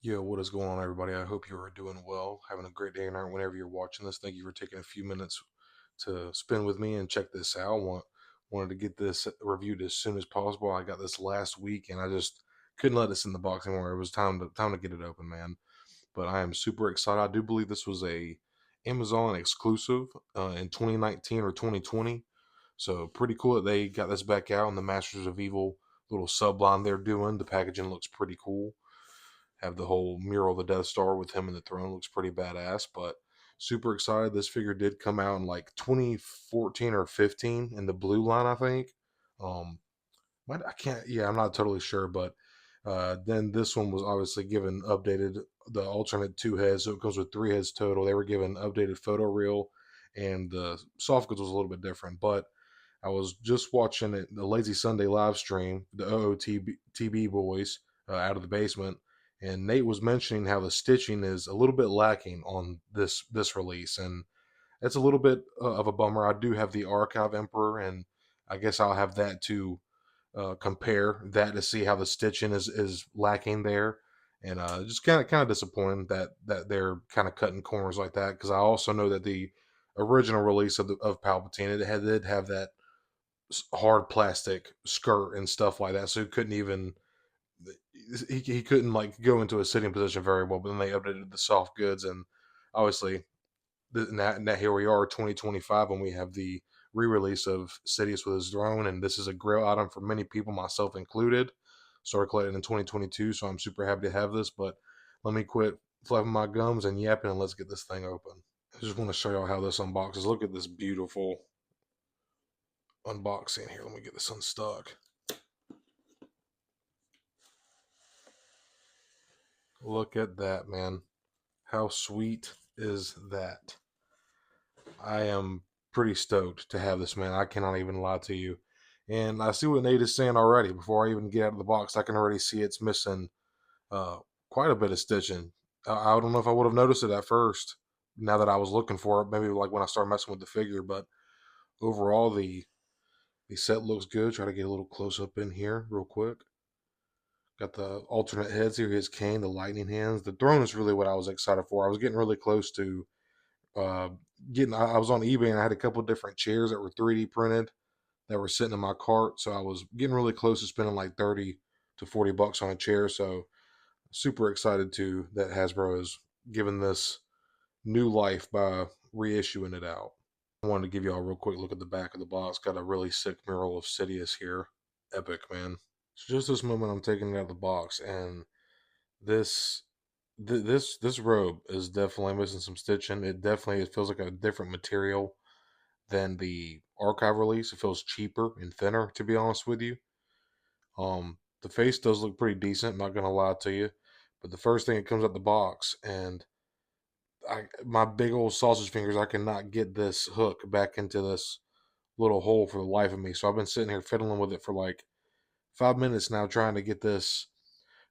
Yo, what is going on, everybody? I hope you are doing well, having a great day or night whenever you're watching this. Thank you for taking a few minutes to spend with me and check this out. Wanted to get this reviewed as soon as possible. I got this last week, and I just couldn't let this in the box anymore. It was time to get it open, man. But I am super excited. I do believe this was a Amazon exclusive in 2019 or 2020. So pretty cool that they got this back out in the Masters of Evil little subline they're doing. The packaging looks pretty cool. Have the whole mural of the Death Star with him in the throne. Looks pretty badass, but super excited. This figure did come out in like 2014 or 15 in the blue line, I think. Um, I can't, yeah, I'm not totally sure, but then this one was obviously given updated, the alternate two heads, so it comes with three heads total. They were given updated photo reel, and the soft goods was a little bit different, but I was just watching it, the Lazy Sunday live stream, the OOTB boys out of the basement, and Nate was mentioning how the stitching is a little bit lacking on this release, and it's a little bit of a bummer. I do have the Archive Emperor, and I guess I'll have that to compare that to see how the stitching is lacking there, and just kind of disappointed that they're kind of cutting corners like that because I also know that the original release of Palpatine it did have that hard plastic skirt and stuff like that, so he couldn't even he couldn't like go into a sitting position very well. But then they updated the soft goods, and obviously now here we are, 2025, and we have the re-release of Sidious with his throne, and this is a grail item for many people, myself included. Started collecting in 2022, so I'm super happy to have this. But let me quit flapping my gums and yapping, and let's get this thing open. I just want to show y'all how this unboxes. Look at this beautiful unboxing here. Let me get this unstuck. Look at that, man. How sweet is that? I am pretty stoked to have this, man. I cannot even lie to you. And I see what Nate is saying already. Before I even get out of the box, I can already see it's missing uh, quite a bit of stitching. I don't know if I would have noticed it at first. Now that I was looking for it, maybe like when I started messing with the figure, but overall the set looks good. Try to get a little close up in here real quick. Got the alternate heads here. His cane, the lightning hands. The throne is really what I was excited for. I was getting really close to uh, getting. I was on eBay and I had a couple different chairs that were 3D printed that were sitting in my cart. So I was getting really close to spending like 30 to 40 bucks on a chair. So super excited to that Hasbro has given this new life by reissuing it out. I wanted to give y'all a real quick look at the back of the box. Got a really sick mural of Sidious here. Epic, man. So just this moment, I'm taking it out of the box, and this this robe is definitely missing some stitching. It feels like a different material than the archive release. It feels cheaper and thinner, to be honest with you. The face does look pretty decent. Not gonna lie to you, but the first thing it comes out the box, and my big old sausage fingers, I cannot get this hook back into this little hole for the life of me. So I've been sitting here fiddling with it for like 5 minutes now, trying to get this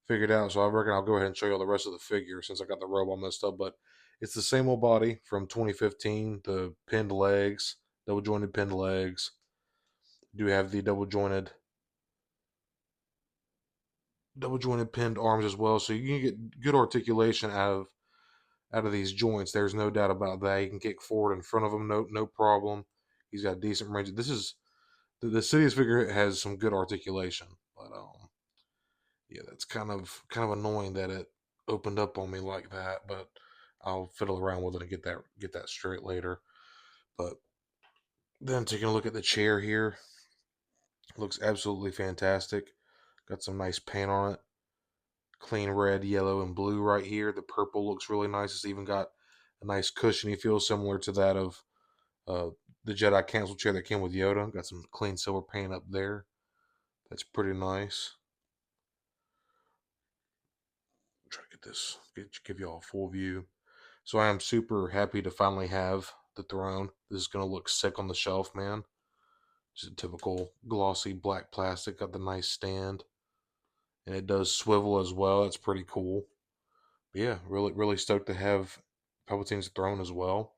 figured out. So I reckon I'll go ahead and show you the rest of the figure since I got the robe all messed up. But it's the same old body from 2015. The pinned legs, double jointed pinned legs. Do have the double jointed pinned arms as well. So you can get good articulation out of these joints. There's no doubt about that. You can kick forward in front of him, no problem. He's got decent range. This is the Sidious figure has some good articulation, but yeah, that's kind of annoying that it opened up on me like that. But I'll fiddle around with it and get that straight later. But then taking a look at the chair here, looks absolutely fantastic. Got some nice paint on it. Clean red, yellow, and blue right here. The purple looks really nice. It's even got a nice cushiony feel similar to that of uh, the Jedi Council chair that came with Yoda. Got some clean silver paint up there. That's pretty nice. Try to get this, give you all a full view. So I am super happy to finally have the throne. This is gonna look sick on the shelf, man. Just a typical glossy black plastic. Got the nice stand, and it does swivel as well. That's pretty cool. But yeah, really stoked to have Palpatine's throne as well.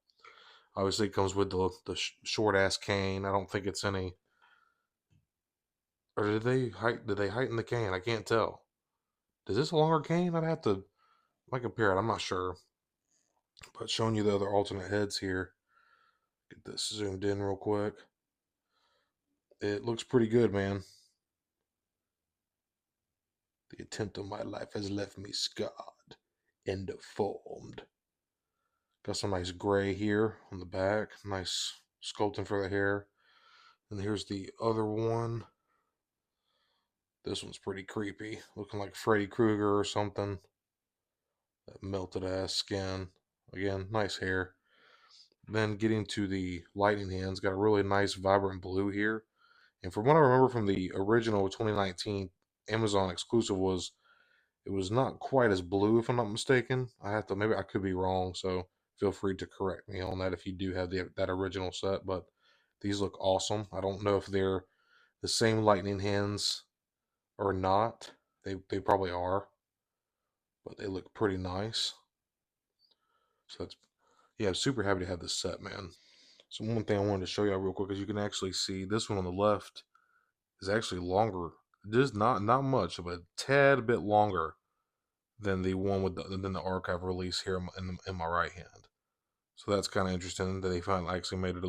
Obviously, it comes with the short ass cane. I don't think it's any. Or did they heighten the cane? I can't tell. Is this a longer cane? I'd have to. Might compare it, I'm not sure. But showing you the other alternate heads here. Get this zoomed in real quick. It looks pretty good, man. The attempt of my life has left me scarred and deformed. Got some nice gray here on the back. Nice sculpting for the hair. And here's the other one. This one's pretty creepy. Looking like Freddy Krueger or something. That melted ass skin. Again, nice hair. Then getting to the lightning hands. Got a really nice vibrant blue here. And from what I remember from the original 2019 Amazon exclusive was it was not quite as blue if I'm not mistaken. I have to maybe I could be wrong, so feel free to correct me on that if you do have that original set. But these look awesome. I don't know if they're the same lightning hands or not. They probably are, but they look pretty nice. So that's yeah, I'm super happy to have this set, man. So one thing I wanted to show y'all real quick is you can actually see this one on the left is actually longer. Just not much, but a tad bit longer than the one with than the archive release here in my right hand. So that's kind of interesting that they finally actually made it.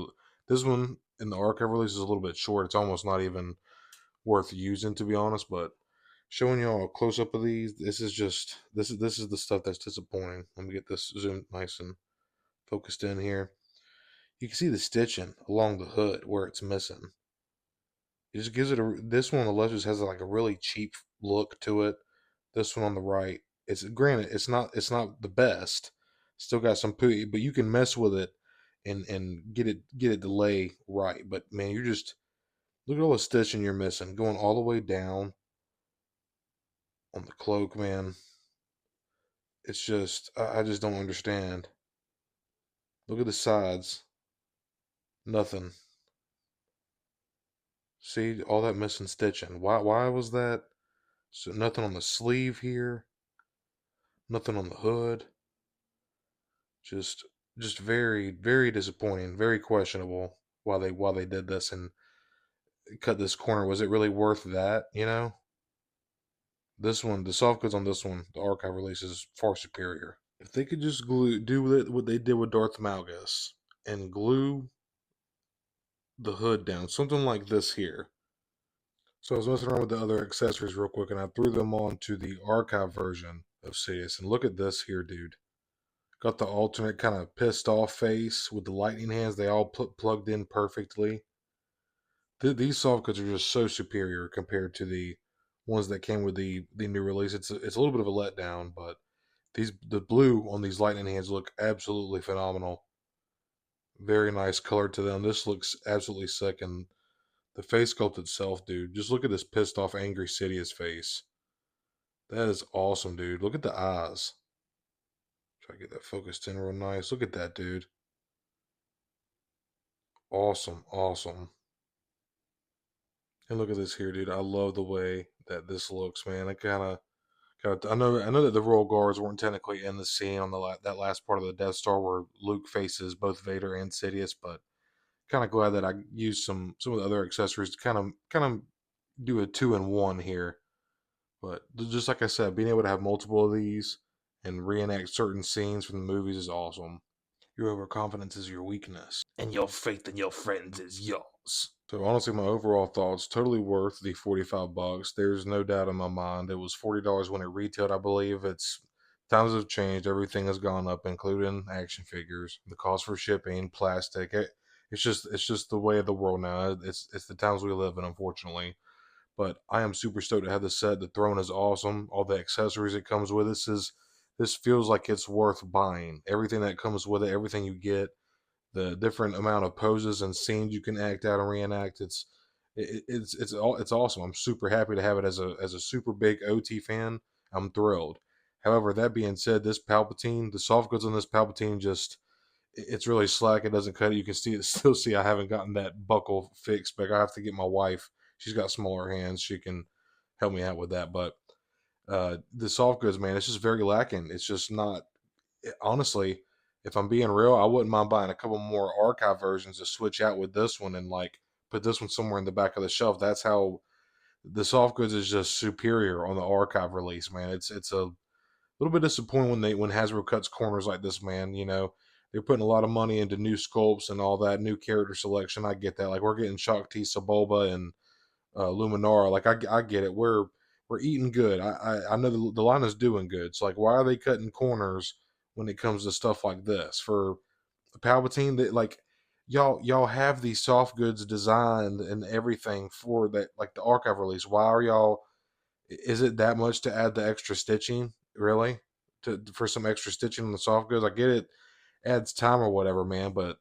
This one in the archive release is a little bit short. It's almost not even worth using, to be honest. But showing y'all a close up of these, this is the stuff that's disappointing. Let me get this zoomed nice and focused in here. You can see the stitching along the hood where it's missing. It just gives it this one on the left just has like a really cheap look to it. This one on the right, it's granted it's not the best. Still got some poo, but you can mess with it and get it to lay right. But man, you just look at all the stitching you're missing, going all the way down on the cloak, man. It's just I just don't understand. Look at the sides, nothing. See all that missing stitching. Why was that? So nothing on the sleeve here, nothing on the hood. Just very disappointing, very questionable why they did this and cut this corner. Was it really worth that, you know? This one, the soft goods on this one, the archive release is far superior. If they could just do what they did with Darth Malgus and glue the hood down, something like this here. So I was messing around with the other accessories real quick and I threw them on to the archive version of Sidious. And look at this here, dude. Got the alternate kind of pissed off face with the lightning hands. They all plugged in perfectly. These soft goods are just so superior compared to the ones that came with the new release. It's a little bit of a letdown, but the blue on these lightning hands look absolutely phenomenal. Very nice color to them. This looks absolutely sick, and the face sculpt itself, dude. Just look at this pissed off, angry Sidious face. That is awesome, dude. Look at the eyes. Try to get that focused in real nice. Look at that, dude. Awesome, awesome. And look at this here, dude. I love the way that this looks, man. It I know that the Royal Guards weren't technically in the scene on that last part of the Death Star where Luke faces both Vader and Sidious, but kind of glad that I used some of the other accessories to kind of do a 2-in-1 here. But just like I said, being able to have multiple of these and reenact certain scenes from the movies is awesome. Your overconfidence is your weakness, and your faith in your friends is yours. So honestly, my overall thoughts totally worth the $45. There's no doubt in my mind. It was $40 when it retailed. I believe it's times have changed. Everything has gone up, including action figures. The cost for shipping, plastic. It's just the way of the world now. It's the times we live in, unfortunately. But I am super stoked to have this set. The throne is awesome. All the accessories it comes with. This feels like it's worth buying. Everything that comes with it, everything you get, the different amount of poses and scenes you can act out and reenact. It's awesome. I'm super happy to have it as a super big OT fan. I'm thrilled. However, that being said, this Palpatine, the soft goods on this Palpatine, just it's really slack. It doesn't cut it. You can still see I haven't gotten that buckle fixed, but I have to get my wife. She's got smaller hands. She can help me out with that. But the soft goods, man, it's just very lacking. It's just not. Honestly, if I'm being real, I wouldn't mind buying a couple more archive versions to switch out with this one and like put this one somewhere in the back of the shelf. That's how the soft goods is just superior on the archive release, man. It's a little bit disappointed when Hasbro cuts corners like this, man. You know, they're putting a lot of money into new sculpts and all that, new character selection. I get that. Like we're getting Shakti, Saboba, and Luminara. Like I get it. We're eating good. I know the line is doing good. So like, why are they cutting corners when it comes to stuff like this for Palpatine? That like y'all have these soft goods designed and everything for that, like the archive release. Why are y'all? Is it that much to add the extra stitching? Really? To for some extra stitching on the soft goods? I get it adds time or whatever, man, but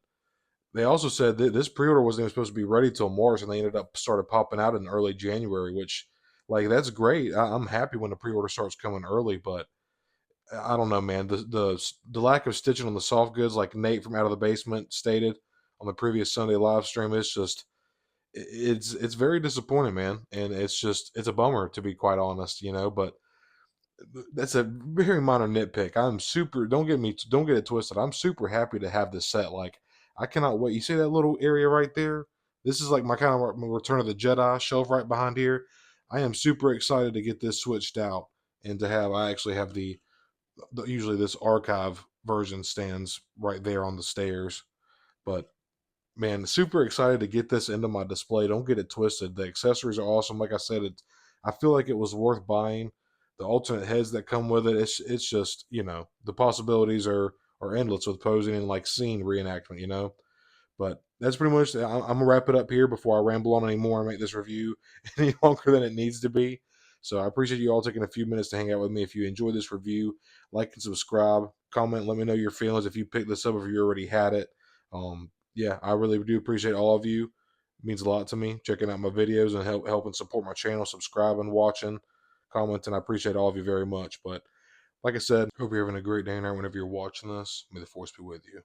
they also said that this pre-order wasn't even supposed to be ready till March, and they ended up started popping out in early January, which, like, that's great. I'm happy when the pre-order starts coming early, but I don't know, man. The lack of stitching on the soft goods, like Nate from Out of the Basement stated on the previous Sunday live stream, it's just it's very disappointing, man, and it's a bummer to be quite honest, you know. But that's a very minor nitpick. I'm super. Don't get it twisted. I'm super happy to have this set. Like I cannot wait. You see that little area right there? This is like my kind of my Return of the Jedi shelf right behind here. I am super excited to get this switched out and to have. I actually have the usually this archive version stands right there on the stairs, but man, super excited to get this into my display. Don't get it twisted. The accessories are awesome. Like I said, I feel like it was worth buying. The alternate heads that come with it, it's just, you know, the possibilities are endless with posing and like scene reenactment, you know. But that's pretty much. I'm gonna wrap it up here before I ramble on anymore and make this review any longer than it needs to be. So I appreciate you all taking a few minutes to hang out with me. If you enjoyed this review, like and subscribe, comment, let me know your feelings if you picked this up, if you already had it. Yeah, I really do appreciate all of you. It means a lot to me checking out my videos and helping support my channel, subscribing, watching, commenting. I appreciate all of you very much. But like I said, hope you're having a great day and night whenever you're watching this. May the force be with you.